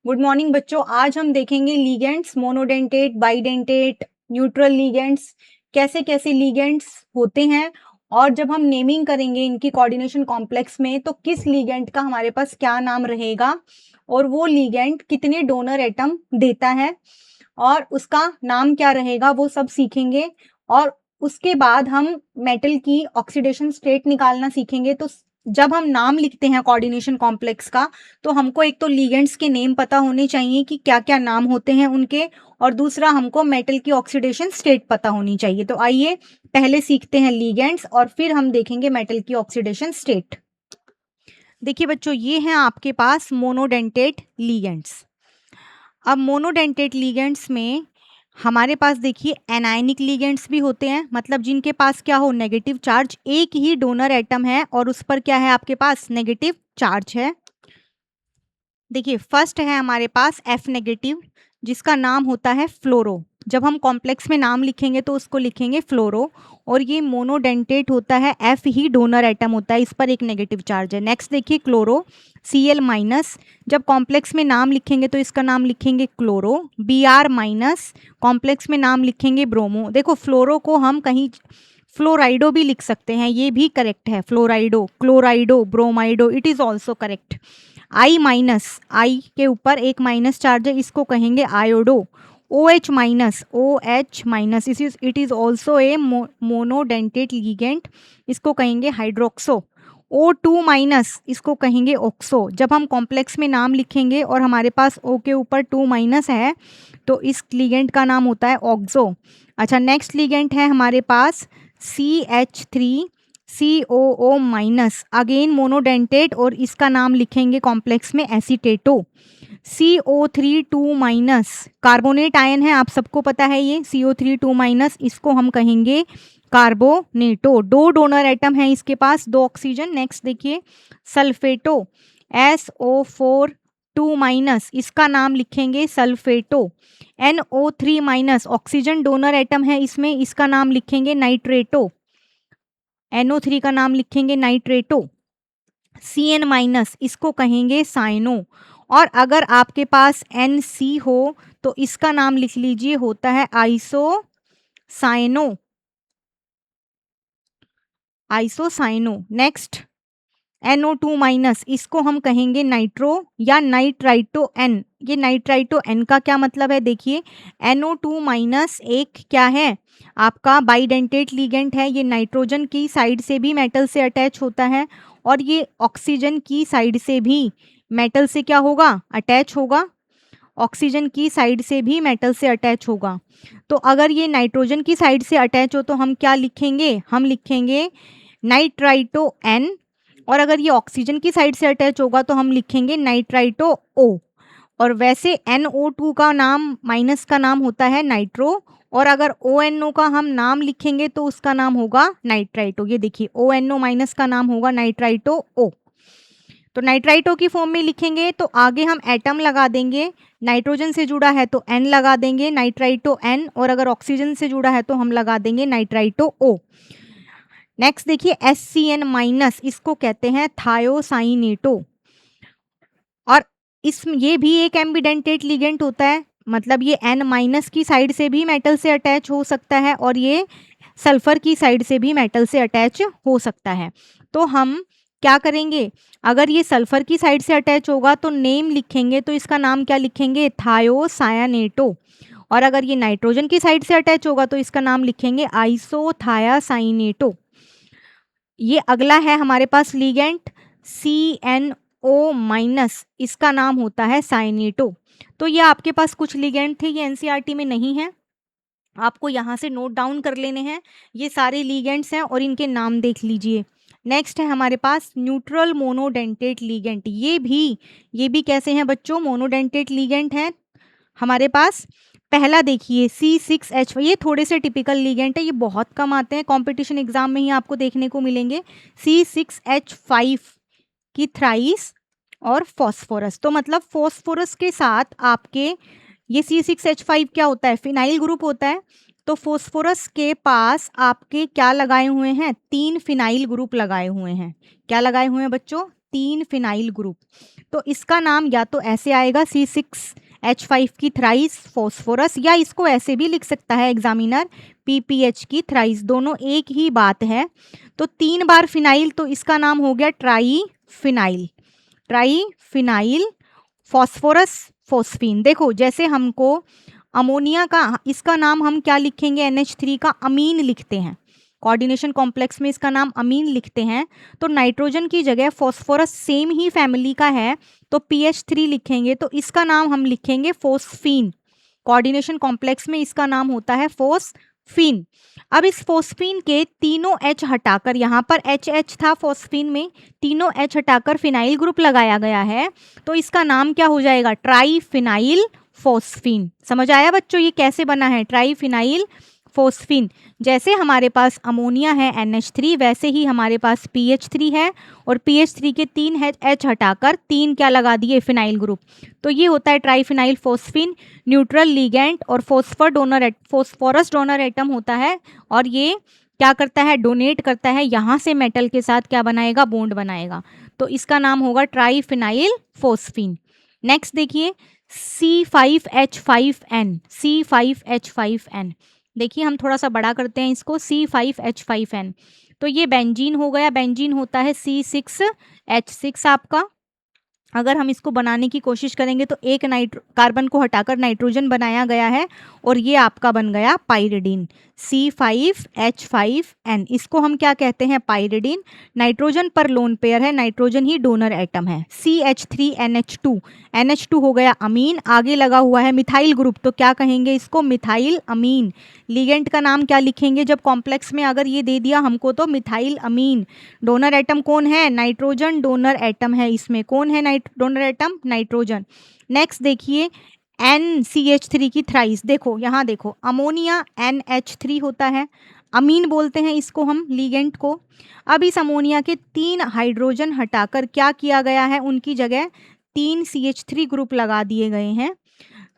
Good morning बच्चों। आज हम देखेंगे ligands, monodentate, bidentate, neutral ligands, कैसे कैसे लीगेंड्स होते हैं और जब हम नेमिंग करेंगे इनकी कोऑर्डिनेशन कॉम्प्लेक्स में तो किस लीगेंड का हमारे पास क्या नाम रहेगा और वो लीगेंड कितने डोनर एटम देता है और उसका नाम क्या रहेगा, वो सब सीखेंगे। और उसके बाद हम मेटल की ऑक्सीडेशन स्टेट निकालना सीखेंगे। तो जब हम नाम लिखते हैं कोऑर्डिनेशन कॉम्प्लेक्स का तो हमको एक तो लीगेंड्स के नेम पता होने चाहिए कि क्या क्या नाम होते हैं उनके, और दूसरा हमको मेटल की ऑक्सीडेशन स्टेट पता होनी चाहिए। तो आइए पहले सीखते हैं लीगेंड्स और फिर हम देखेंगे मेटल की ऑक्सीडेशन स्टेट। देखिए बच्चों, ये हैं आपके पास मोनोडेंटेट लीगेंड्स। अब मोनोडेंटेट लीगेंड्स में हमारे पास देखिए एनायनिक लीगेंड्स भी होते हैं, मतलब जिनके पास क्या हो, नेगेटिव चार्ज। एक ही डोनर एटम है और उस पर क्या है, आपके पास नेगेटिव चार्ज है। देखिए फर्स्ट है हमारे पास एफ नेगेटिव, जिसका नाम होता है फ्लोरो। जब हम कॉम्प्लेक्स में नाम लिखेंगे तो उसको लिखेंगे फ्लोरो। और ये मोनोडेंटेट होता है, एफ ही डोनर एटम होता है, इस पर एक नेगेटिव चार्ज है। नेक्स्ट देखिए क्लोरो, सी एल माइनस। जब कॉम्प्लेक्स में नाम लिखेंगे तो इसका नाम लिखेंगे chloro, B R minus. Complex में नाम लिखेंगे ब्रोमो। देखो फ्लोरो को हम कहीं फ्लोराइडो भी लिख सकते हैं, ये भी करेक्ट है। Fluorido, chlorido, bromido, it is also correct. I minus, I के ऊपर एक माइनस चार्ज है, इसको कहेंगे iodo. O H minus, O H minus, it is also a monodentate ligand, इसको कहेंगे हाइड्रोक्सो। ओ टू माइनस, इसको कहेंगे ऑक्सो। जब हम कॉम्प्लेक्स में नाम लिखेंगे और हमारे पास O के ऊपर 2 माइनस है तो इस लीगेंट का नाम होता है ऑक्सो। अच्छा, नेक्स्ट लीगेंट है हमारे पास CH3 COO minus, again monodentate, और इसका नाम लिखेंगे कॉम्प्लेक्स में एसीटेटो। CO3 2 माइनस, कार्बोनेट आयन है, आप सबको पता है ये CO3 2 माइनस, इसको हम कहेंगे कार्बोनेटो। दो डोनर एटम है इसके पास, 2 ऑक्सीजन। नेक्स्ट देखिए सल्फेटो, SO4 2 माइनस, इसका नाम लिखेंगे सल्फेटो। NO3 minus, oxygen donor atom है इसमें, इसका नाम लिखेंगे नाइट्रेटो। NO3 का नाम लिखेंगे नाइट्रेटो। CN माइनस, इसको कहेंगे साइनो। और अगर आपके पास NC हो तो इसका नाम लिख लीजिए, होता है isocyano, isocyano. Next NO2 minus, इसको हम कहेंगे नाइट्रो या नाइट्राइटो N। ये नाइट्राइटो N का क्या मतलब है, देखिए NO2 माइनस एक क्या है, आपका बाइडेंटेट लीगेंट है। ये नाइट्रोजन की साइड से भी मेटल से अटैच होता है और ये ऑक्सीजन की साइड से भी मेटल से क्या होगा, अटैच होगा। ऑक्सीजन की साइड से भी मेटल से अटैच होगा। तो अगर ये नाइट्रोजन की साइड से अटैच हो तो हम क्या लिखेंगे, हम लिखेंगे नाइट्राइटो N। और अगर ये ऑक्सीजन की साइड से अटैच होगा तो हम लिखेंगे नाइट्राइटो O। और वैसे NO2 का नाम, माइनस का नाम होता है नाइट्रो, और अगर ONO का हम नाम लिखेंगे तो उसका नाम होगा नाइट्राइटो। ये देखिए ONO माइनस का नाम होगा नाइट्राइटो O। तो नाइट्राइटो की फॉर्म में लिखेंगे तो आगे हम एटम लगा देंगे, नाइट्रोजन से जुड़ा है तो N लगा देंगे, नाइट्राइटो N, और अगर ऑक्सीजन से जुड़ा है तो हम लगा देंगे नाइट्राइटो O। नेक्स्ट देखिए SCN माइनस, इसको कहते हैं थायोसाइनेटो। और ये भी एक एम्बिडेंटेट लिगेंट होता है, मतलब ये N माइनस की साइड से भी मेटल से अटैच हो सकता है और ये सल्फर की साइड से भी मेटल से अटैच हो सकता है। तो हम क्या करेंगे, अगर ये सल्फर की साइड से अटैच होगा तो नेम लिखेंगे, तो इसका नाम क्या लिखेंगे, थायोसायानेटो। और अगर ये नाइट्रोजन की साइड से अटैच होगा तो इसका नाम लिखेंगे आइसोथायासाइनेटो। ये अगला है हमारे पास लीगेंट CNO माइनस, इसका नाम होता है साइनेटो। तो ये आपके पास कुछ लीगेंट थे, ये एनसीईआरटी में नहीं है, आपको यहाँ से नोट डाउन कर लेने हैं। ये सारे लीगेंट्स हैं और इनके नाम देख लीजिए। नेक्स्ट है हमारे पास न्यूट्रल मोनोडेंटेट लीगेंट। ये भी कैसे हैं बच्चों, मोनोडेंटेट लीगेंट हैं हमारे पास। पहला देखिए C6H, ये थोड़े से टिपिकल लीगेंट है, ये बहुत कम आते हैं, कंपटीशन एग्जाम में ही आपको देखने को मिलेंगे। C6H5 की थ्राइस और फॉस्फोरस, तो मतलब फॉस्फोरस के साथ आपके ये C6H5 क्या होता है, फिनाइल ग्रुप होता है। तो फॉस्फोरस के पास आपके क्या लगाए हुए हैं, 3 फिनाइल ग्रुप लगाए हुए हैं। क्या लगाए हुए हैं बच्चों, 3 फिनाइल ग्रुप। तो इसका नाम या तो ऐसे आएगा C6H5 की थ्राइस फॉस्फोरस, या इसको ऐसे भी लिख सकता है एग्जामिनर PPH की थ्राइस, दोनों एक ही बात है। तो 3 बार फिनाइल, तो इसका नाम हो गया try phenyl, try phenyl phosphorus phosphine. देखो जैसे हमको अमोनिया का, इसका नाम हम क्या लिखेंगे, NH3 का अमीन लिखते हैं, कोऑर्डिनेशन कॉम्प्लेक्स में इसका नाम अमीन लिखते हैं। तो नाइट्रोजन की जगह फॉस्फोरस सेम ही फैमिली का है तो PH3 लिखेंगे, तो इसका नाम हम लिखेंगे फोस्फीन, कोऑर्डिनेशन कॉम्प्लेक्स में इसका नाम होता है फोस्फीन। अब इस फोस्फीन के तीनों H हटाकर, यहाँ पर HH था फोस्फीन में, तीनों H हटाकर फिनाइल ग्रुप लगाया गया है, तो इसका नाम क्या हो जाएगा, ट्राई फिनाइल फोस्फीन। समझ आया बच्चों ये कैसे बना है, ट्राई फिनाइल फोस्फीन। जैसे हमारे पास अमोनिया है NH3, वैसे ही हमारे पास PH3 है, और PH3 के 3 H हटाकर 3 क्या लगा दिए, फिनाइल ग्रुप। तो ये होता है ट्राइफिनाइल फोस्फीन। न्यूट्रल लिगेंड और फॉस्फोरस डोनर एटम होता है, और ये क्या करता है, डोनेट करता है, यहाँ से मेटल के साथ क्या बनाएगा, बॉन्ड बनाएगा। तो इसका नाम होगा ट्राइफिनाइल फोस्फीन। नेक्स्ट देखिए C5H5N, C5H5N। देखिए हम थोड़ा सा बड़ा करते हैं इसको, C5H5N। तो ये बेंजीन हो गया, बेंजीन होता है C6H6 आपका। अगर हम इसको बनाने की कोशिश करेंगे तो एक कार्बन को हटाकर नाइट्रोजन बनाया गया है, और ये आपका बन गया पाइरिडीन, C5H5N। इसको हम क्या कहते हैं, पाइरिडीन। नाइट्रोजन पर लोन पेयर है, नाइट्रोजन ही डोनर एटम है। CH3NH2, NH2 हो गया अमीन, आगे लगा हुआ है मिथाइल ग्रुप, तो क्या कहेंगे इसको, मिथाइल अमीन। लिगेंड का नाम क्या लिखेंगे, जब कॉम्प्लेक्स में अगर ये दे दिया हमको तो मिथाइल अमीन। डोनर एटम कौन है, नाइट्रोजन डोनर एटम है, इसमें कौन है डोनर एटम, नाइट्रोजन। नेक्स्ट देखिए NCH3 की थ्राइस, देखो यहाँ देखो, अमोनिया NH3 होता है, अमीन बोलते हैं इसको हम लिगेंड को। अब इस अमोनिया के 3 हाइड्रोजन हटाकर क्या किया गया है, उनकी जगह 3 CH3 ग्रुप लगा दिए गए हैं।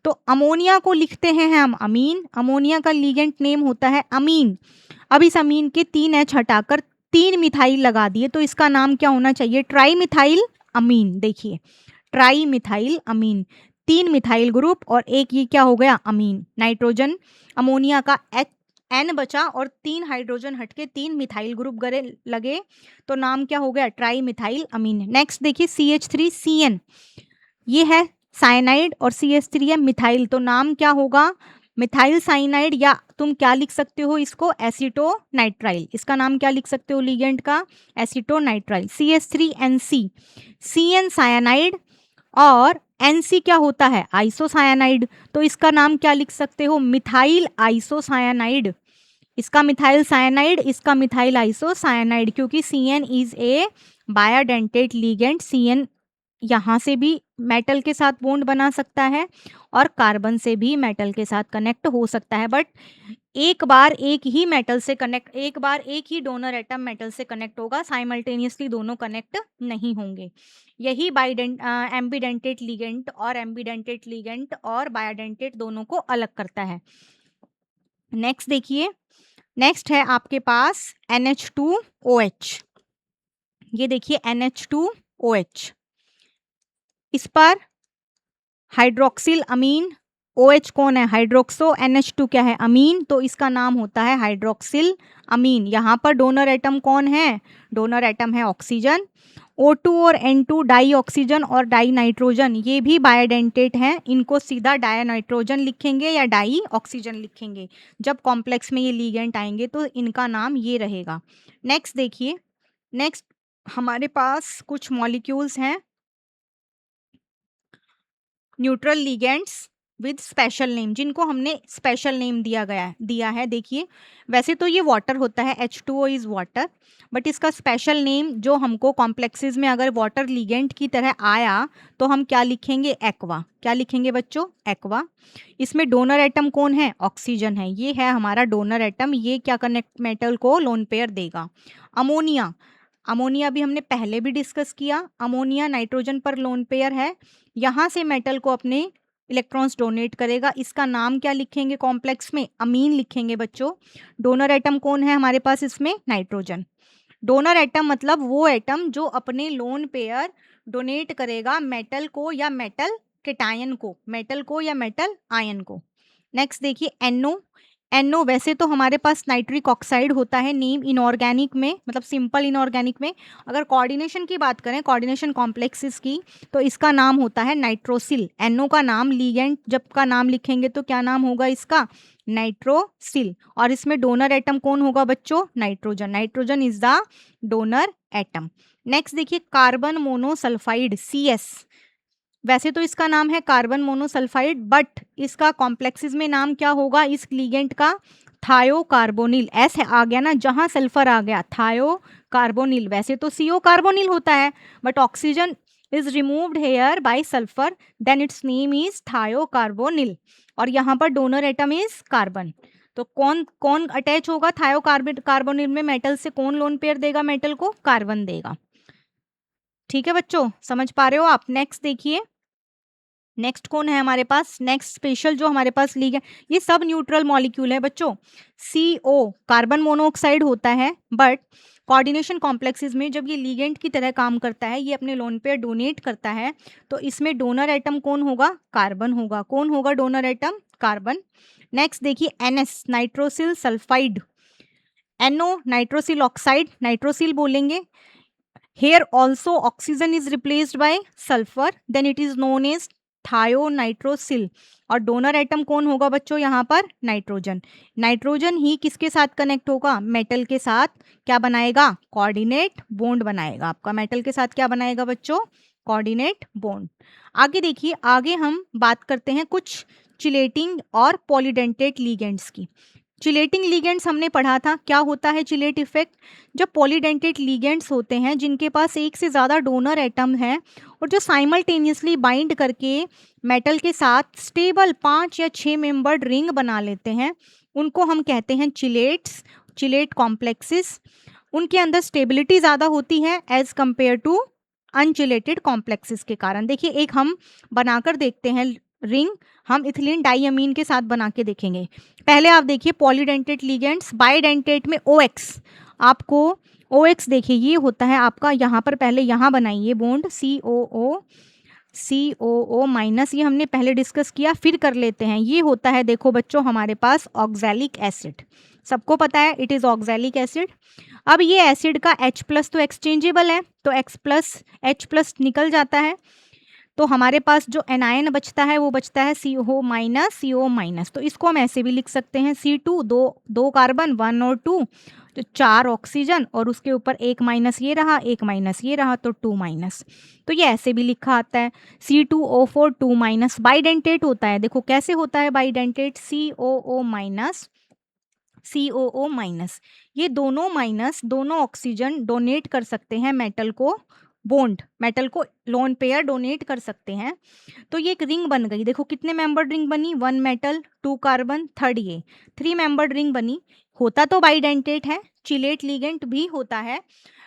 तो अमोनिया को लिखते हैं हम अमीन, अमोनिया का लिगेंड नेम होता है अमीन। अब इस अमीन के 3 H हटाकर 3 मिथाइल लगा दिए, तो इसका नाम क्या होना चाहिए, ट्राई मिथाइल अमीन। देखिए ट्राई मिथाइल अमीन, 3 मिथाइल ग्रुप और एक ये क्या हो गया, अमीन। नाइट्रोजन अमोनिया का N बचा और 3 हाइड्रोजन हटके 3 मिथाइल ग्रुप गरे लगे, तो नाम क्या हो गया, ट्राई मिथाइल अमीन। नेक्स्ट देखिए CH3CN, ये है साइनाइड, और CH3 है मिथाइल, तो नाम क्या होगा, मिथाइल साइनाइड, या तुम क्या लिख सकते हो इसको, एसीटोनाइट्राइल। इसका नाम क्या लिख सकते हो लिगेंड का, एसीटोनाइट्राइल। CH3NC, CN साइनाइड, और NC क्या होता है, आइसोसायानाइड, तो इसका नाम क्या लिख सकते हो, मिथाइल आइसोसायानाइड। इसका मिथाइल साइनाइड, इसका मिथाइल आइसोसायानाइड, क्योंकि CN is a bidentate ligand. CN यहाँ से भी मेटल के साथ बॉन्ड बना सकता है और कार्बन से भी मेटल के साथ कनेक्ट हो सकता है, बट एक बार एक ही मेटल से कनेक्ट, एक बार एक ही डोनर एटम मेटल से कनेक्ट होगा, साइमल्टेनियसली दोनों कनेक्ट नहीं होंगे। यही एम्बीडेंटेट लिगेंड और एम्बीडेंटेट लिगेंड और बायोडेंटेट दोनों को अलग करता है। नेक्स्ट देखिए, नेक्स्ट है आपके पास NH2OH। ये देखिए NH2OH, इस पर हाइड्रोक्सिल अमीन, OH कौन है, हाइड्रोक्सो, NH2 क्या है, अमीन, तो इसका नाम होता है हाइड्रोक्सिल अमीन। यहाँ पर डोनर एटम कौन है, डोनर एटम है ऑक्सीजन। O2 और N2 डाई ऑक्सीजन और डाई नाइट्रोजन, ये भी बायोडेंटेट हैं, इनको सीधा डाई नाइट्रोजन लिखेंगे या डाई ऑक्सीजन लिखेंगे। जब कॉम्प्लेक्स में ये लिगेंड आएंगे तो इनका नाम ये रहेगा। नेक्स्ट देखिए, नेक्स्ट हमारे पास कुछ मॉलिक्यूल्स हैं neutral ligands with special name, जिनको हमने स्पेशल नेम दिया है। देखिए वैसे तो ये वाटर होता है, H2O इज वाटर, बट इसका स्पेशल नेम जो हमको कॉम्प्लेक्सेस में अगर वाटर लिगेंड की तरह आया तो हम क्या लिखेंगे, एक्वा। क्या लिखेंगे बच्चों, एक्वा। इसमें डोनर एटम कौन है, ऑक्सीजन है, ये है हमारा डोनर एटम, ये क्या कनेक्ट मेटल को लोन पेयर देगा। अमोनिया, अमोनिया भी हमने पहले भी डिस्कस किया, अमोनिया नाइट्रोजन पर लोन पेयर है, यहाँ से मेटल को अपने इलेक्ट्रॉन्स डोनेट करेगा। इसका नाम क्या लिखेंगे, कॉम्प्लेक्स में अमीन लिखेंगे बच्चों। डोनर एटम कौन है हमारे पास इसमें, नाइट्रोजन। डोनर एटम मतलब वो एटम जो अपने लोन पेयर डोनेट करेगा मेटल को या मेटल केटायन को, मेटल को या मेटल आयन को। नेक्स्ट देखिए NO। NO वैसे तो हमारे पास नाइट्रिक ऑक्साइड होता है नेम इनऑर्गेनिक में, मतलब सिंपल इनऑर्गेनिक में। अगर कोऑर्डिनेशन की बात करें, कोऑर्डिनेशन कॉम्प्लेक्सेस की, तो इसका नाम होता है नाइट्रोसिल। NO का नाम लीगेंड जब का नाम लिखेंगे तो क्या नाम होगा इसका? नाइट्रोसिल। और इसमें डोनर एटम कौन होगा बच्चों? Nitrogen. Nitrogen is the donor atom. Next देखिए कार्बन मोनोसल्फाइड CS। वैसे तो इसका नाम है कार्बन मोनोसल्फाइड, बट इसका कॉम्प्लेक्सेस में नाम क्या होगा इस लीगेंट का? थायोकार्बोनिल। एस आ गया ना, जहां सल्फर आ गया थायोकार्बोनिल। वैसे तो CO कार्बोनिल होता है, but oxygen is removed here by sulphur, then its name is thiocarbonyl. और यहाँ पर डोनर एटम इज कार्बन। तो कौन कौन अटैच होगा थायोकार्बोनिल में मेटल से? कौन लोन पेयर देगा मेटल को? कार्बन देगा। ठीक है बच्चों, समझ पा रहे हो आप? नेक्स्ट देखिए, नेक्स्ट कौन है हमारे पास? नेक्स्ट स्पेशल जो हमारे पास लीग है, ये सब न्यूट्रल मॉलिक्यूल है बच्चों। CO कार्बन मोनोऑक्साइड होता है, बट कोऑर्डिनेशन कॉम्प्लेक्सेस में जब ये लीगेंट की तरह काम करता है, ये अपने लोन पेयर डोनेट करता है, तो इसमें डोनर एटम कौन होगा? कार्बन होगा। कौन होगा डोनर एटम? कार्बन। नेक्स्ट देखिए NS nitrosyl sulphide. NO nitrosyl oxide, nitrosyl बोलेंगे। Here also oxygen is replaced by sulfur, then it is known as thionitrosyl। और डोनर एटम कौन होगा बच्चों यहाँ पर? नाइट्रोजन। नाइट्रोजन ही किसके साथ कनेक्ट होगा? मेटल के साथ। क्या बनाएगा? कोऑर्डिनेट बॉन्ड बनाएगा। आपका मेटल के साथ क्या बनाएगा बच्चों? Coordinate bond. आगे देखिए, आगे हम बात करते हैं कुछ चिलेटिंग और पॉलीडेंटेट लिगेंड्स की। चिलेटिंग लिगेंड्स हमने पढ़ा था, क्या होता है चिलेट इफेक्ट? जब पॉलीडेंटेट लिगेंड्स होते हैं जिनके पास एक से ज़्यादा डोनर एटम है और जो साइमल्टेनियसली बाइंड करके मेटल के साथ स्टेबल 5 या 6 मेंबर्ड रिंग बना लेते हैं, उनको हम कहते हैं चिलेट्स, चिलेट कॉम्प्लेक्सेस। उनके अंदर स्टेबिलिटी ज़्यादा होती है एज कंपेयर टू अनचिलेटेड कॉम्प्लेक्सेस के कारण। देखिए एक हम बनाकर देखते हैं रिंग, हम इथिलीन डाइअमीन के साथ बना के देखेंगे। पहले आप देखिए पॉलीडेंटेट लिगेंड्स, बाइडेंटेट में OX, आपको OX देखिए ये होता है आपका, यहाँ पर पहले यहाँ बनाइए बॉन्ड COO माइनस, ये हमने पहले डिस्कस किया, फिर कर लेते हैं। ये होता है देखो बच्चों हमारे पास ऑक्सैलिक एसिड, सबको पता है इट इज ऑक्सैलिक एसिड। अब ये एसिड का H+ तो एक्सचेंजेबल है, तो H+ निकल जाता है, तो हमारे पास जो एनायन बचता है वो बचता है CO माइनस। तो इसको हम ऐसे भी लिख सकते हैं C2, दो कार्बन 1 और 2, तो 4 ऑक्सीजन, और उसके ऊपर एक माइनस ये रहा, एक माइनस ये रहा, तो 2 माइनस। तो ये ऐसे भी लिखा आता है C2O4 2 माइनस। बाइडेंटेट होता है, देखो कैसे होता है bidentate, COO minus COO minus. ये दोनों माइनस, दोनों ऑक्सीजन डोनेट कर सकते हैं मेटल को, बॉन्ड मेटल को लोन पेयर डोनेट कर सकते हैं। तो ये एक रिंग बन गई, देखो कितने मेंबर्ड रिंग बनी, 1 मेटल 2 कार्बन, थर्ड ये 3 मेंबर्ड रिंग बनी। होता तो बाइडेंटेट है, चिलेट लिगेंट भी होता है,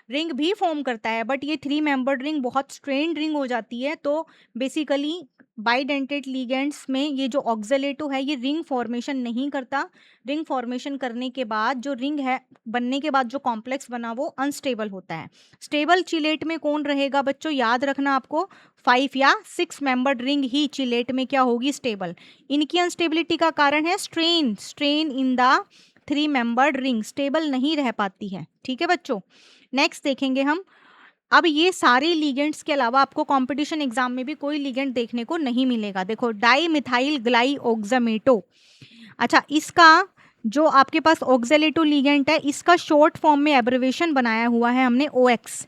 रिंग भी फॉर्म करता है, बट ये 3 मेंबर्ड रिंग बहुत स्ट्रेन्ड रिंग हो जाती है। तो बेसिकली बाइडेंटेट लिगेंड्स में ये जो ऑक्सैलेटो है ये रिंग फॉर्मेशन नहीं करता। रिंग फॉर्मेशन करने के बाद जो रिंग है बनने के बाद जो कॉम्प्लेक्स बना वो अनस्टेबल होता है। स्टेबल चिलेट में कौन रहेगा बच्चों? याद रखना आपको, 5 या 6 मेंबर्ड रिंग ही चिलेट में क्या होगी? स्टेबल। इनकी अनस्टेबिलिटी का कारण है strain in the 3 membered ring, stable नहीं रह पाती है। ठीक है बच्चों, नेक्स्ट देखेंगे हम। अब ये सारे लिगेंड्स के अलावा आपको कंपटीशन एग्जाम में भी कोई लिगेंड देखने को नहीं मिलेगा। देखो डाई मिथाइल ग्लाइओक्सामेटो, अच्छा इसका जो आपके पास ऑक्सैलेटो लिगेंड है इसका शॉर्ट फॉर्म में एब्रिवेशन बनाया हुआ है हमने OX,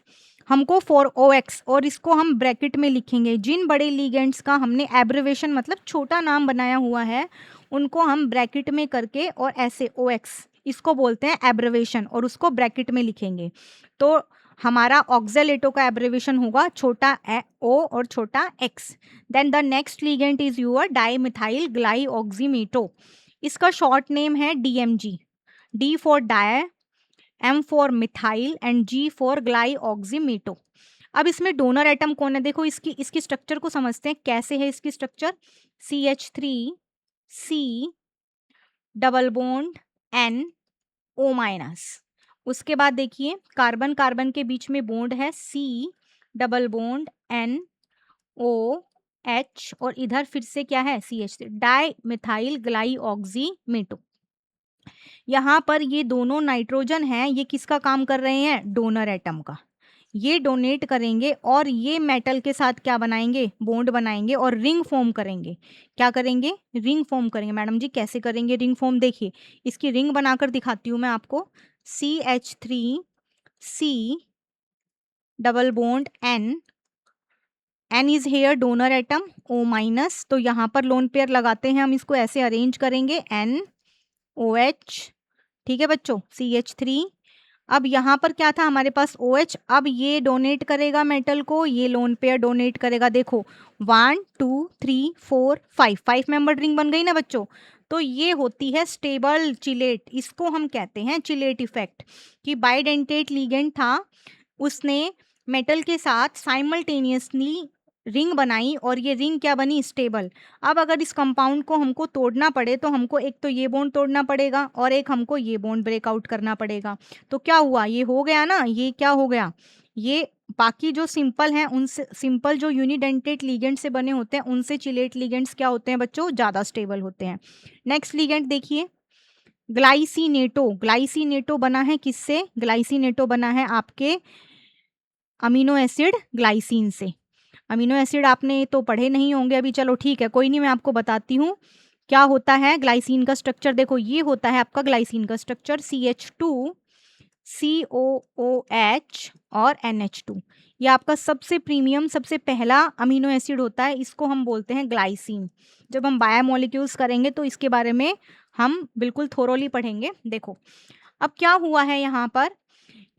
हमको फॉर OX, और इसको हम ब्रैकेट में लिखेंगे। जिन बड़े लिगेंड्स का हमने एब्रिवेशन मतलब छोटा नाम बनाया हुआ है उनको हम ब्रैकेट में करके और ऐसे OX इसको बोलते हैं एब्रिवेशन, और उसको ब्रैकेट में लिखेंगे। तो हमारा ऑक्सैलेटो का एब्रिवेशन होगा छोटा O और छोटा X। Then the next ligand is your dimethyl glyoximato, इसका शॉर्ट नेम है DMG, D for di, M for methyl and G for glyoximato. अब इसमें डोनर एटम कौन है? देखो इसकी स्ट्रक्चर को समझते हैं, कैसे है इसकी structure, CH3C double bond NO minus, उसके बाद देखिए कार्बन कार्बन के बीच में बॉन्ड है C डबल बॉन्ड NOH और इधर फिर से क्या है CH3 डाई मिथाइल ग्लाइऑक्सीमेटो। यहाँ पर ये दोनों नाइट्रोजन हैं, ये किसका काम कर रहे हैं? डोनर एटम का। ये डोनेट करेंगे और ये मेटल के साथ क्या बनाएंगे? बॉन्ड बनाएंगे और रिंग फॉर्म करेंगे। क्या करेंगे? रिंग फॉर्म करेंगे। मैडम जी कैसे करेंगे रिंग फॉर्म? देखिए इसकी रिंग बनाकर दिखाती हूँ मैं आपको। CH3C double bond N is here donor atom O minus, तो यहाँ पर लोन पेयर लगाते हैं हम, इसको ऐसे अरेंज करेंगे NOH। ठीक है बच्चों, CH3। अब यहाँ पर क्या था हमारे पास OH, अब ये डोनेट करेगा मेटल को, ये लोन पेयर डोनेट करेगा। देखो 1 2 3 4 5 5 मेंबर रिंग बन गई ना बच्चों। तो ये होती है स्टेबल चिलेट, इसको हम कहते हैं चिलेट इफेक्ट, कि बाइडेंटेट लिगेंड था, उसने मेटल के साथ साइमल्टेनियसली रिंग बनाई और ये रिंग क्या बनी? स्टेबल। अब अगर इस कंपाउंड को हमको तोड़ना पड़े तो हमको एक तो ये बॉन्ड तोड़ना पड़ेगा और एक हमको ये बॉन्ड ब्रेकआउट करना पड़ेगा। तो क्या हुआ? ये हो गया ना, ये क्या हो गया? ये बाकी जो सिंपल हैं उनसे, सिंपल जो यूनिडेंटेट लिगेंड से बने होते हैं उनसे चिलेट लिगेंड्स क्या होते हैं बच्चों? ज़्यादा स्टेबल होते हैं। नेक्स्ट लिगेंड देखिए ग्लाइसिनेटो। ग्लाइसिनेटो बना है किससे? ग्लाइसिनेटो बना है आपके अमीनो एसिड ग्लाइसिन से। अमीनो एसिड आपने तो पढ़े नहीं होंगे अभी, चलो ठीक है कोई नहीं, मैं आपको बताती हूँ क्या होता है ग्लाइसिन का स्ट्रक्चर। देखो ये होता है आपका ग्लाइसिन का स्ट्रक्चर CH2 COOH और NH2। ये आपका सबसे प्रीमियम सबसे पहला अमीनो एसिड होता है, इसको हम बोलते हैं ग्लाइसिन। जब हम बायोमोलिक्यूल्स करेंगे तो इसके बारे में हम बिल्कुल थोरोली पढ़ेंगे। देखो अब क्या हुआ है यहाँ पर,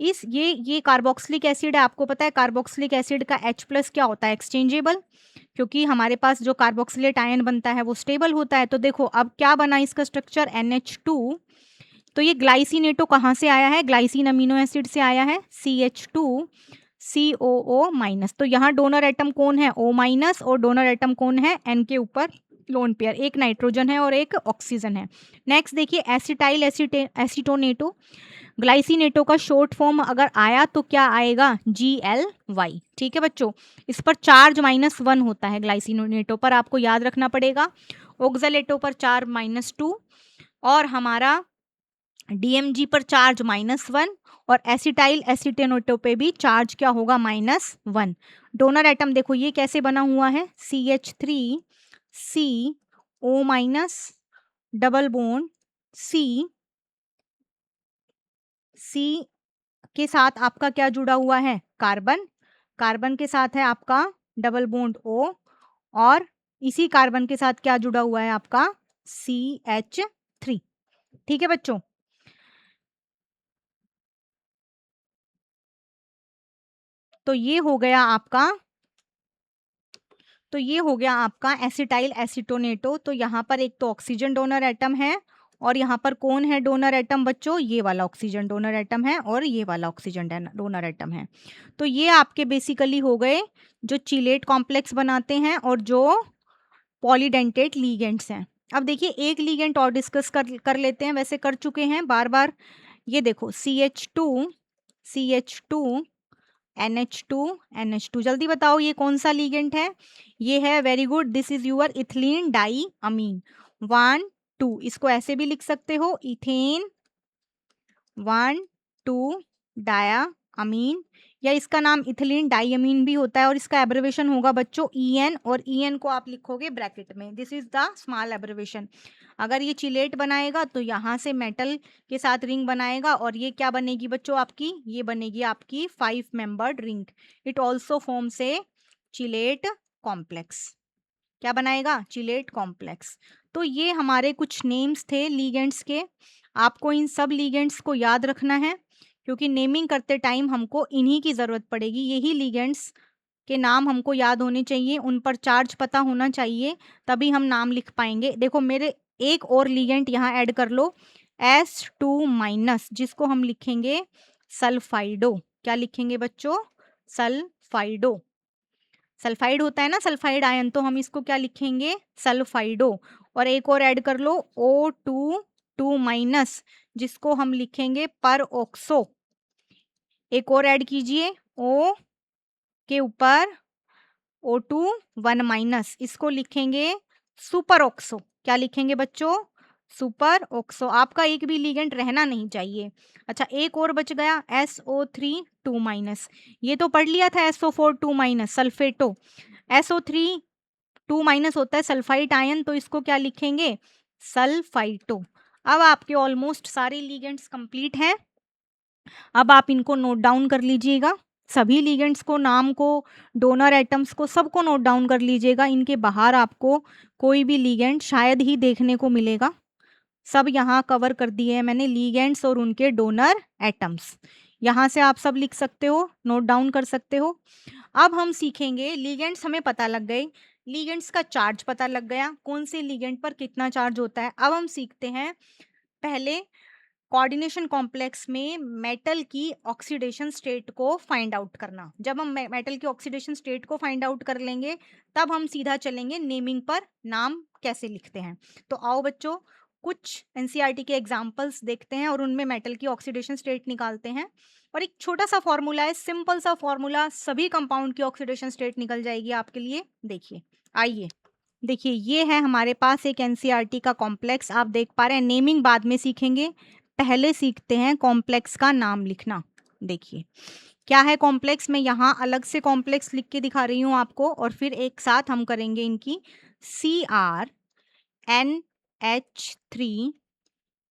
इस ये कार्बोक्सिलिक एसिड है, आपको पता है कार्बोक्सिलिक एसिड का H+ क्या होता है? एक्सचेंजेबल, क्योंकि हमारे पास जो कार्बोक्सिलेट आयन बनता है वो स्टेबल होता है। तो देखो अब क्या बना इसका स्ट्रक्चर? NH2। तो ये ग्लाइसिनेटो कहाँ से आया है? ग्लाइसिन अमीनो एसिड से आया है, CH2 COO माइनस। तो यहाँ डोनर एटम कौन है? O माइनस, और डोनर एटम कौन है? N के ऊपर लोन पेयर, एक नाइट्रोजन है और एक ऑक्सीजन है। नेक्स्ट देखिए एसिटाइल एसीटोनेटो। ग्लाइसिनेटो का शॉर्ट फॉर्म अगर आया तो क्या आएगा? GLY। ठीक है बच्चों, इस पर चार्ज -1 होता है ग्लाइसिनेटो पर, आपको याद रखना पड़ेगा। ऑक्सलेटो पर चार्ज -2 और हमारा DMG पर चार्ज -1 और एसिटाइल एसीटेनोटो पे भी चार्ज क्या होगा? -1। डोनर एटम देखो ये कैसे बना हुआ है? CH3CO minus double bond C के साथ आपका क्या जुड़ा हुआ है? कार्बन। कार्बन के साथ है आपका डबल बॉन्ड O और इसी कार्बन के साथ क्या जुड़ा हुआ है आपका? CH3। ठीक है बच्चों, तो ये हो गया आपका, तो ये हो गया आपका एसिटाइल एसीटोनेटो। तो यहाँ पर एक तो ऑक्सीजन डोनर एटम है और यहाँ पर कौन है डोनर एटम बच्चों? ये वाला ऑक्सीजन डोनर एटम है और ये वाला ऑक्सीजन डोनर एटम है। तो ये आपके बेसिकली हो गए जो चिलेट कॉम्प्लेक्स बनाते हैं और जो पॉलीडेंटेट लीगेंड्स हैं। अब देखिए एक लीगेंड और डिस्कस कर लेते हैं, वैसे कर चुके हैं बार बार। ये देखो CH2 NH2 जल्दी बताओ ये कौन सा लीगेंड है? ये है, very good, this is your ethylene diamine 1 2। इसको ऐसे भी लिख सकते हो, इथेन 1 2 डाया अमीन, या इसका नाम इथिलीन डाईअमीन भी होता है और इसका एब्रिवेशन होगा बच्चों EN, और EN को आप लिखोगे ब्रैकेट में, this is the small abbreviation. अगर ये चिलेट बनाएगा तो यहाँ से मेटल के साथ रिंग बनाएगा और ये क्या बनेगी बच्चों आपकी? ये बनेगी आपकी 5 membered ring. It also forms a chelate complex. क्या बनाएगा? Chelate complex. तो ये हमारे कुछ नेम्स थे लीगेंड्स के। आपको इन सब लीगेंड्स को याद रखना है क्योंकि नेमिंग करते टाइम हमको इन्हीं की ज़रूरत पड़ेगी। यही लीगेंड्स के नाम हमको याद होने चाहिए, उन पर चार्ज पता होना चाहिए, तभी हम नाम लिख पाएंगे। देखो मेरे एक और लीगेंड यहाँ ऐड कर लो, S2 माइनस, जिसको हम लिखेंगे सल्फाइडो। क्या लिखेंगे बच्चों? सल्फाइडो। सल्फाइड होता है ना सल्फाइड आयन, तो हम इसको क्या लिखेंगे? सल्फाइडो। और एक और ऐड कर लो O2 2 माइनस, जिसको हम लिखेंगे पर ऑक्सो। एक और ऐड कीजिए, O के ऊपर O2 1 माइनस, इसको लिखेंगे सुपर ऑक्सो। क्या लिखेंगे बच्चों? Super oxo. आपका एक भी लिगेंड रहना नहीं चाहिए। अच्छा, एक और बच गया SO3 2 माइनस। ये तो पढ़ लिया था SO4 2 माइनस, सल्फेटो। SO3 2 माइनस होता है सल्फाइड आयन, तो इसको क्या लिखेंगे? सल्फाइटो। अब आपके ऑलमोस्ट सारे लिगेंड्स कंप्लीट हैं। अब आप इनको नोट डाउन कर लीजिएगा, सभी लिगेंड्स को, नाम को, डोनर एटम्स को, सबको नोट डाउन कर लीजिएगा। इनके बाहर आपको कोई भी लिगेंड शायद ही देखने को मिलेगा। सब यहाँ कवर कर दिए हैं मैंने, लिगेंड्स और उनके डोनर एटम्स। यहाँ से आप सब लिख सकते हो, नोट डाउन कर सकते हो। अब हम सीखेंगे, लिगेंड्स हमें पता लग गए, लिगेंड्स का चार्ज पता लग गया, कौन से लिगेंड पर कितना चार्ज होता है। अब हम सीखते हैं पहले कोऑर्डिनेशन कॉम्प्लेक्स में मेटल की ऑक्सीडेशन स्टेट को फाइंड आउट करना। जब हम मेटल की ऑक्सीडेशन स्टेट को फाइंड आउट कर लेंगे, तब हम सीधा चलेंगे नेमिंग पर, नाम कैसे लिखते हैं। तो आओ बच्चों, कुछ एनसीईआरटी के एग्जांपल्स देखते हैं और उनमें मेटल की ऑक्सीडेशन स्टेट निकालते हैं। और एक छोटा सा फॉर्मूला है, सिंपल सा फॉर्मूला, सभी कंपाउंड की ऑक्सीडेशन स्टेट निकल जाएगी आपके लिए। देखिए, आइए देखिए, ये है हमारे पास एक एनसीईआरटी का कॉम्प्लेक्स, आप देख पा रहे हैं। नेमिंग बाद में सीखेंगे, पहले सीखते हैं कॉम्प्लेक्स का नाम लिखना। देखिए क्या है कॉम्प्लेक्स, मैं यहाँ अलग से कॉम्प्लेक्स लिख के दिखा रही हूँ आपको, और फिर एक साथ हम करेंगे इनकी CrNH3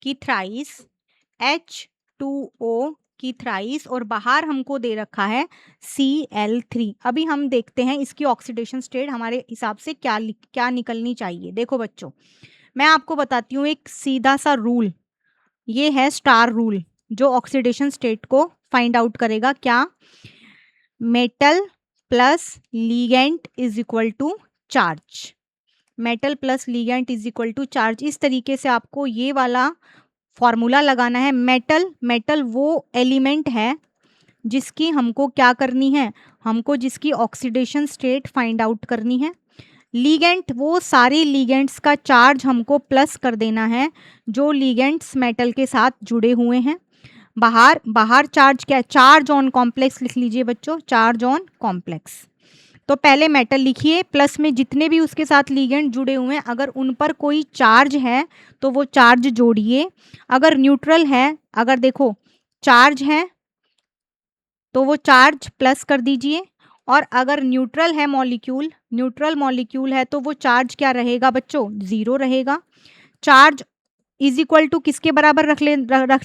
की थ्राइस, H2O की थ्राइस, और बाहर हमको दे रखा है Cl3। अभी हम देखते हैं इसकी ऑक्सीडेशन स्टेट हमारे हिसाब से क्या निकलनी चाहिए। देखो बच्चों, मैं आपको बताती हूँ एक सीधा सा रूल, ये है स्टार रूल, जो ऑक्सीडेशन स्टेट को फाइंड आउट करेगा। क्या? Metal plus ligand is equal to charge, metal plus ligand is equal to charge. इस तरीके से आपको ये वाला फॉर्मूला लगाना है। मेटल वो एलिमेंट है जिसकी हमको क्या करनी है, हमको जिसकी ऑक्सीडेशन स्टेट फाइंड आउट करनी है। लीगेंट वो सारे लीगेंट्स का चार्ज हमको प्लस कर देना है जो लीगेंट्स मेटल के साथ जुड़े हुए हैं। बाहर चार्ज क्या है? चार्ज ऑन कॉम्प्लेक्स लिख लीजिए बच्चों, चार्ज ऑन कॉम्प्लेक्स। तो पहले मेटल लिखिए, प्लस में जितने भी उसके साथ लीगेंड जुड़े हुए हैं, अगर उन पर कोई चार्ज है तो वो चार्ज जोड़िए। अगर न्यूट्रल है, अगर देखो चार्ज है तो वो चार्ज प्लस कर दीजिए, और अगर न्यूट्रल है मॉलिक्यूल, न्यूट्रल मॉलिक्यूल है, तो वो चार्ज क्या रहेगा बच्चों? 0 रहेगा। चार्ज इज इक्वल टू किसके बराबर रख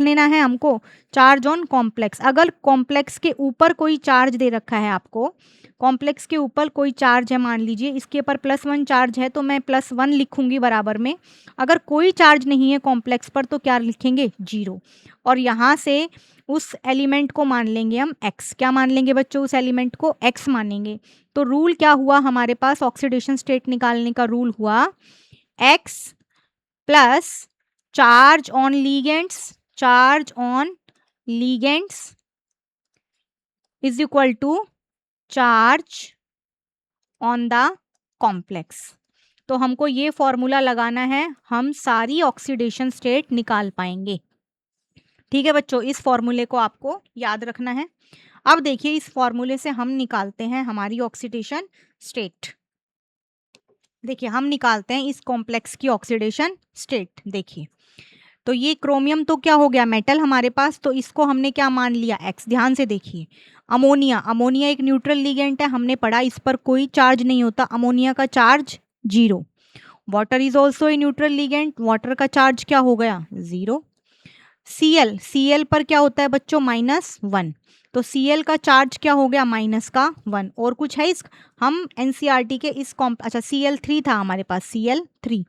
लेना है हमको? Charge on complex. अगर कॉम्प्लेक्स के ऊपर कोई चार्ज दे रखा है आपको, कॉम्प्लेक्स के ऊपर कोई चार्ज है, मान लीजिए इसके ऊपर +1 चार्ज है, तो मैं +1 लिखूंगी बराबर में। अगर कोई चार्ज नहीं है कॉम्प्लेक्स पर तो क्या लिखेंगे? 0। और यहाँ से उस एलिमेंट को मान लेंगे हम x। क्या मान लेंगे बच्चों? उस एलिमेंट को x मानेंगे। तो रूल क्या हुआ हमारे पास? ऑक्सीडेशन स्टेट निकालने का रूल हुआ x plus charge on ligands is equal to charge on the complex. तो हमको ये फॉर्मूला लगाना है, हम सारी ऑक्सीडेशन स्टेट निकाल पाएंगे। ठीक है बच्चों, इस फॉर्मूले को आपको याद रखना है। अब देखिए, इस फॉर्मूले से हम निकालते हैं हमारी ऑक्सीडेशन स्टेट। देखिए हम निकालते हैं इस कॉम्प्लेक्स की ऑक्सीडेशन स्टेट। देखिए, तो ये क्रोमियम तो क्या हो गया? मेटल हमारे पास, तो इसको हमने क्या मान लिया? x। ध्यान से देखिए, अमोनिया एक न्यूट्रल लिगेंट है, हमने पढ़ा इस पर कोई चार्ज नहीं होता, अमोनिया का charge 0। Water is also a neutral ligand, water का चार्ज क्या हो गया? 0। Cl पर क्या होता है बच्चों? -1। तो Cl का चार्ज क्या हो गया? -1। और कुछ है हम एनसीईआरटी के इस अच्छा Cl3 था हमारे पास, Cl3।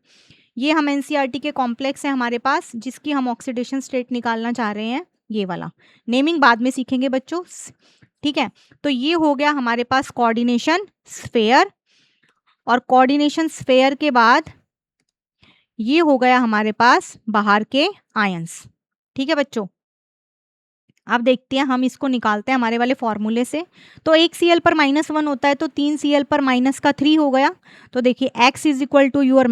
ये हम एनसीईआरटी के कॉम्प्लेक्स है हमारे पास, जिसकी हम ऑक्सीडेशन स्टेट निकालना चाह रहे हैं, ये वाला। नेमिंग बाद में सीखेंगे बच्चों, ठीक है। तो ये हो गया हमारे पास कोऑर्डिनेशन स्फेयर, और कोऑर्डिनेशन स्फेयर के बाद ये हो गया हमारे पास बाहर के आयंस। ठीक है बच्चों, अब देखते हैं हम इसको निकालते हैं हमारे वाले फॉर्मूले से। तो एक Cl पर -1 होता है, तो 3 Cl पर -3 हो गया। तो देखिए x is equal to your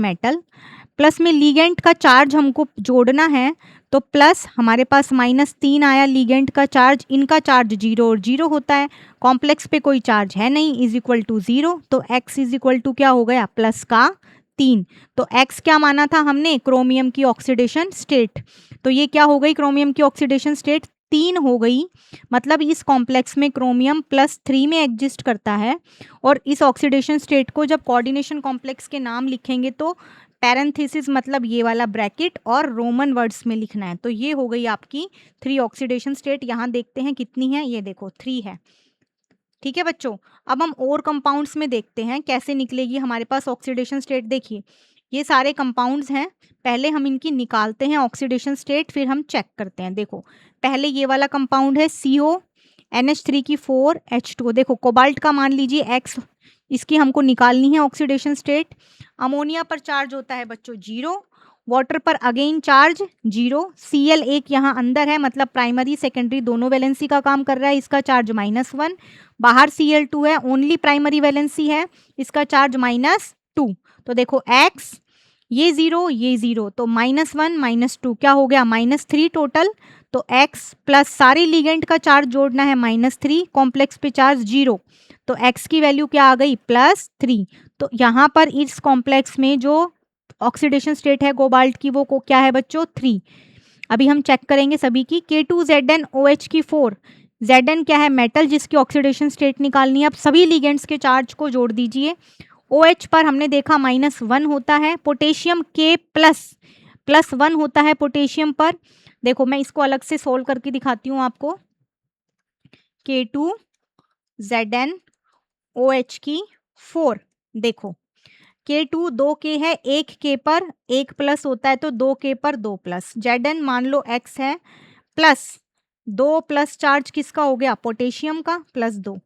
plus में लीगेंट का चार्ज हमको जोड़ना है, तो प्लस हमारे पास -3 आया लीगेंट का चार्ज, इनका चार्ज 0 और 0 होता है, कॉम्प्लेक्स पे कोई चार्ज है नहीं, इज इक्वल टू 0, तो x इज इक्वल टू क्या हो गया, प्लस का 3। तो x क्या माना था हमने, क्रोमियम की ऑक्सीडेशन स्टेट, तो ये क्या हो गई, क्रोमियम की ऑक्सीडेशन स्टेट 3 हो गई। मतलब इस कॉम्प्लेक्स में क्रोमियम +3 में एग्जिस्ट करता है, और इस ऑक्सीडेशन स्टेट को जब कोऑर्डिनेशन कॉम्प्लेक्स के नाम लिखेंगे तो पैरेंथेसिस मतलब ये वाला ब्रैकेट और रोमन वर्ड्स में लिखना है। तो ये हो गई आपकी 3 ऑक्सीडेशन स्टेट। यहाँ देखते हैं कितनी है, ये देखो 3 है। ठीक है बच्चों, अब हम और कंपाउंड्स में देखते हैं कैसे निकलेगी हमारे पास ऑक्सीडेशन स्टेट। देखिए ये सारे कंपाउंड्स हैं, पहले हम इनकी निकालते हैं ऑक्सीडेशन स्टेट, फिर हम चेक करते हैं। देखो पहले ये वाला कंपाउंड है CO NH3 की 4H2, देखो कोबाल्ट का मान लीजिए X, इसकी हमको निकालनी है ऑक्सीडेशन स्टेट। अमोनिया पर चार्ज होता है बच्चों 0, वाटर पर अगेन चार्ज 0, Cl एक यहाँ अंदर है, मतलब प्राइमरी सेकेंडरी दोनों वैलेंसी का काम कर रहा है, इसका चार्ज -1, बाहर Cl2 है, ओनली प्राइमरी वैलेंसी है, इसका चार्ज -2। तो देखो X ये 0 ये 0, तो -1 -2 क्या हो गया, -3 टोटल। तो X प्लस सारे लिगेंड का चार्ज जोड़ना है -3, कॉम्प्लेक्स पे चार्ज 0, तो X की वैल्यू क्या आ गई, +3। तो यहाँ पर इस कॉम्प्लेक्स में जो ऑक्सीडेशन स्टेट है कोबाल्ट की वो क्या है बच्चों, 3। अभी हम चेक करेंगे सभी की, K2ZnOH की 4, Zn क्या है, मेटल जिसकी ऑक्सीडेशन स्टेट निकालनी है। अब सभी लिगेंड्स के चार्ज को जोड़ दीजिए। OH पर हमने देखा -1 होता है, पोटेशियम K +1 होता है पोटेशियम पर। देखो मैं इसको अलग से सोल्व करके दिखाती हूँ आपको। K2ZnOH की 4, देखो K2 2 K है, 1 K पर 1 प्लस होता है, तो 2 K पर 2 प्लस। Zn मान लो X है, प्लस 2 प्लस चार्ज किसका हो गया, पोटेशियम का, +2।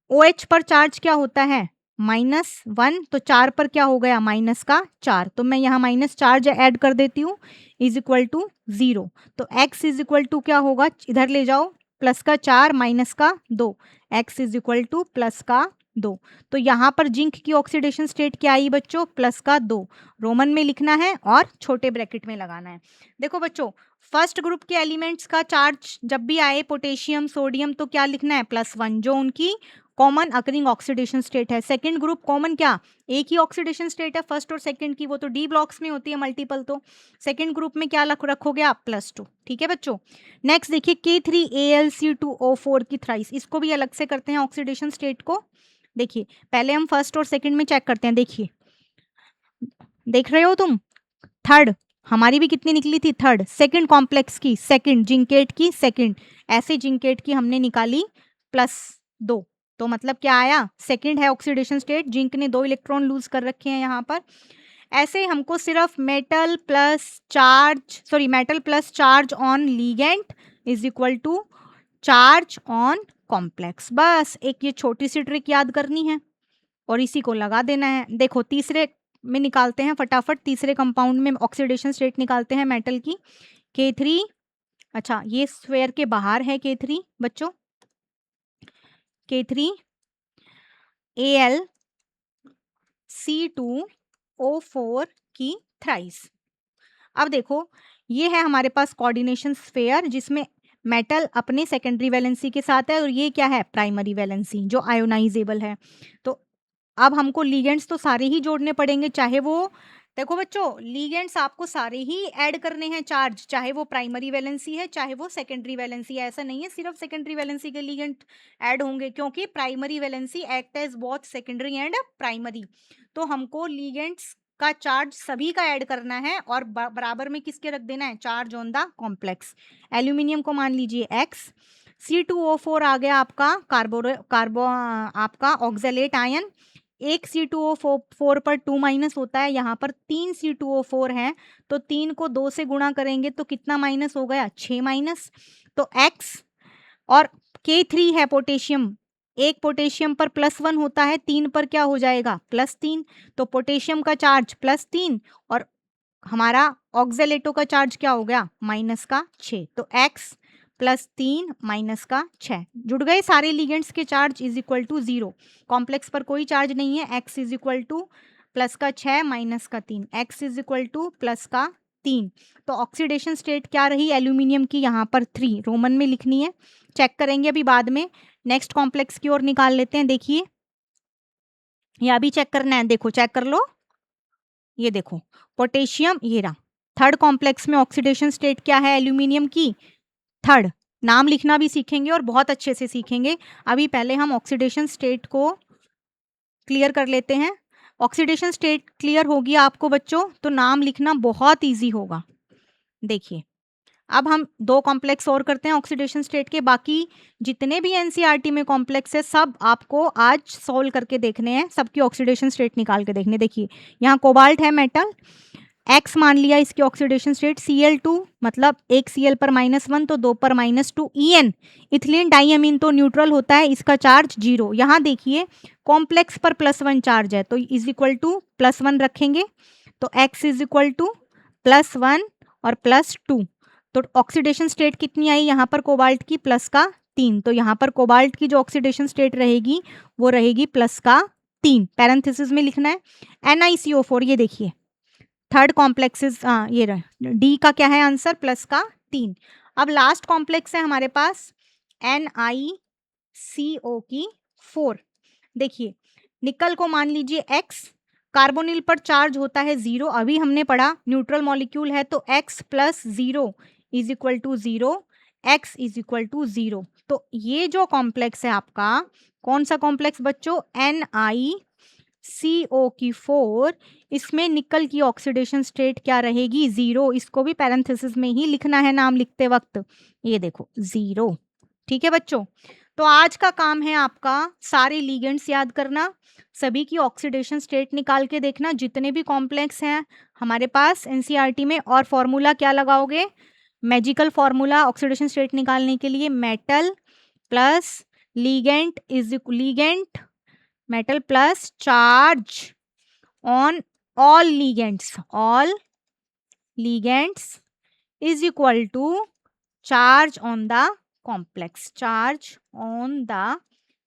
OH पर चार्ज क्या होता है, -1, तो 4 पर क्या हो गया, -4, तो मैं यहाँ माइनस चार्ज ऐड कर देती हूँ, इज इक्वल टू 0। तो x इज इक्वल टू क्या होगा, इधर ले जाओ, +4 -2, x इज इक्वल टू +2। तो यहाँ पर जिंक की ऑक्सीडेशन स्टेट क्या आई बच्चों, +2, रोमन में लिखना है और छोटे ब्रैकेट में लगाना है। देखो बच्चों फर्स्ट ग्रुप के एलिमेंट्स का चार्ज जब भी आए, पोटेशियम सोडियम, तो क्या लिखना है, +1, जो उनकी कॉमन अकरिंग ऑक्सीडेशन स्टेट है। सेकंड ग्रुप कॉमन क्या, एक ही ऑक्सीडेशन स्टेट है फर्स्ट और सेकंड की, वो तो डी ब्लॉक्स में होती है मल्टीपल, तो सेकंड ग्रुप में क्या रखोगे आप, +2। ठीक है बच्चों, नेक्स्ट देखिए K3AlC2O4 की थ्राइस, इसको भी अलग से करते हैं ऑक्सीडेशन स्टेट को। देखिए पहले हम फर्स्ट और सेकंड में चेक करते हैं। देखिए देख रहे हो तुम, थर्ड हमारी भी कितनी निकली थी, थर्ड, सेकंड कॉम्प्लेक्स की सेकंड, जिंकेट की सेकंड, ऐसे जिंकेट की हमने निकाली +2, तो मतलब क्या आया, सेकंड है ऑक्सीडेशन स्टेट, जिंक ने 2 इलेक्ट्रॉन लूज कर रखे हैं यहाँ पर। ऐसे हमको सिर्फ metal plus charge on ligand is equal to charge on complex, बस एक ये छोटी सी ट्रिक याद करनी है और इसी को लगा देना है। देखो तीसरे में निकालते हैं फटाफट, तीसरे कंपाउंड में ऑक्सीडेशन स्टेट निकालते हैं मेटल की, K3, अच्छा ये स्क्वायर के बाहर है K3 बच्चों, K3AlC2O4 की थ्राइस। अब देखो ये है हमारे पास कोऑर्डिनेशन स्फेयर जिसमें मेटल अपने सेकेंडरी वैलेंसी के साथ है और ये क्या है, प्राइमरी वैलेंसी जो आयोनाइजेबल है। तो अब हमको लीगेंड्स तो सारे ही जोड़ने पड़ेंगे, चाहे वो, देखो बच्चों लीगेंड्स आपको सारे ही ऐड करने हैं चार्ज, चाहे वो प्राइमरी वैलेंसी है चाहे वो सेकेंडरी वैलेंसी है, ऐसा नहीं है सिर्फ सेकेंडरी वैलेंसी के लीगेंड ऐड होंगे, क्योंकि primary valency act as both secondary and primary. तो हमको लीगेंड्स का चार्ज सभी का ऐड करना है और बराबर में किसके रख देना है, charge on the complex. Aluminium को मान लीजिए X, C2O4 आ गया आपका आपका ऑक्सैलेट आयन, एक C2O4 पर 2- होता है, यहाँ पर 3 C2O4 है, तो 3 को 2 से गुणा करेंगे तो कितना माइनस हो गया, 6-। तो X और K3 है पोटेशियम, एक पोटेशियम पर +1 होता है, 3 पर क्या हो जाएगा, +3, तो पोटेशियम का चार्ज +3 और हमारा ऑक्सैलेटो का चार्ज क्या हो गया, -6, तो X +3 -6, जुड़ गए सारे लिगेंड्स के charge is equal to 0, complex पर कोई चार्ज नहीं है, X is equal to plus का 6 माइनस का 3, x is equal to plus का 3। तो ऑक्सीडेशन स्टेट क्या रही एल्यूमिनियम की, यहाँ पर 3 रोमन में लिखनी है, चेक करेंगे अभी बाद में। नेक्स्ट कॉम्प्लेक्स की ओर निकाल लेते हैं, देखिए या भी चेक करना है, देखो चेक कर लो, ये देखो पोटेशियम, ये रहा थर्ड कॉम्प्लेक्स में ऑक्सीडेशन स्टेट क्या है एल्यूमिनियम की, थर्ड। नाम लिखना भी सीखेंगे और बहुत अच्छे से सीखेंगे। अभी पहले हम ऑक्सीडेशन स्टेट को क्लियर कर लेते हैं। ऑक्सीडेशन स्टेट क्लियर होगी आपको बच्चों तो नाम लिखना बहुत इजी होगा। देखिए अब हम दो कॉम्प्लेक्स और करते हैं ऑक्सीडेशन स्टेट के, बाकी जितने भी एनसीईआरटी में कॉम्प्लेक्स है सब आपको आज सॉल्व करके देखने हैं, सबकी ऑक्सीडेशन स्टेट निकाल के देखने। देखिए यहाँ कोबाल्ट है मेटल, एक्स मान लिया इसकी ऑक्सीडेशन स्टेट, Cl2 मतलब एक Cl पर -1 तो 2 पर -2, En इथिलीन डाइअमीन तो न्यूट्रल होता है, इसका चार्ज 0। यहाँ देखिए कॉम्प्लेक्स पर +1 चार्ज है तो इज इक्वल टू +1 रखेंगे, तो x इज इक्वल टू +1 और +2। तो ऑक्सीडेशन स्टेट कितनी आई यहाँ पर कोबाल्ट की, प्लस का 3। तो यहाँ पर कोबाल्ट की जो ऑक्सीडेशन स्टेट रहेगी वो रहेगी प्लस का 3, पैरेंथेसिस में लिखना है। NiCO4, ये देखिए थर्ड कॉम्प्लेक्स इज ये रहा, डी का क्या है आंसर, प्लस का 3। अब लास्ट कॉम्प्लेक्स है हमारे पास NiCO की 4। देखिए निकल को मान लीजिए x, कार्बोनिल पर चार्ज होता है 0, अभी हमने पढ़ा न्यूट्रल मॉलिक्यूल है तो x plus 0 is equal to 0, x is equal to 0। तो ये जो कॉम्प्लेक्स है आपका, कौन सा कॉम्प्लेक्स बच्चों, NiCO की 4, इसमें निकल की ऑक्सीडेशन स्टेट क्या रहेगी, 0। इसको भी पैरेंथेसिस में ही लिखना है नाम लिखते वक्त, ये देखो 0। ठीक है बच्चों, तो आज का काम है आपका सारे लीगेंड्स याद करना, सभी की ऑक्सीडेशन स्टेट निकाल के देखना, जितने भी कॉम्प्लेक्स हैं हमारे पास एनसीईआरटी में। और फॉर्मूला क्या लगाओगे, मैजिकल फॉर्मूला ऑक्सीडेशन स्टेट निकालने के लिए, metal plus ligand is ligand, metal plus charge on all ligands is equal to charge on the complex, charge on the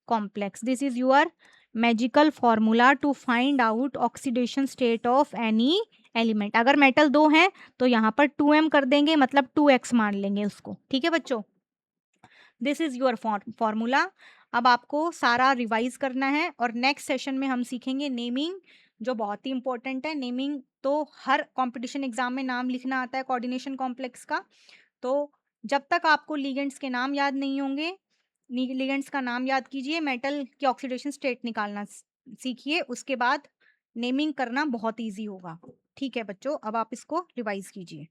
complex. This is your magical formula to find out oxidation state of any element. अगर metal 2 हैं तो यहाँ पर 2m कर देंगे, मतलब 2x मान लेंगे उसको। ठीक है बच्चों, दिस इज योर फॉर्मूला। अब आपको सारा रिवाइज करना है और नेक्स्ट सेशन में हम सीखेंगे नेमिंग, जो बहुत ही इंपॉर्टेंट है। नेमिंग तो हर कंपटीशन एग्जाम में नाम लिखना आता है कोऑर्डिनेशन कॉम्प्लेक्स का, तो जब तक आपको लिगेंड्स के नाम याद नहीं होंगे, लिगेंड्स का नाम याद कीजिए, मेटल की ऑक्सीडेशन स्टेट निकालना सीखिए, उसके बाद नेमिंग करना बहुत ईजी होगा। ठीक है बच्चों, अब आप इसको रिवाइज कीजिए।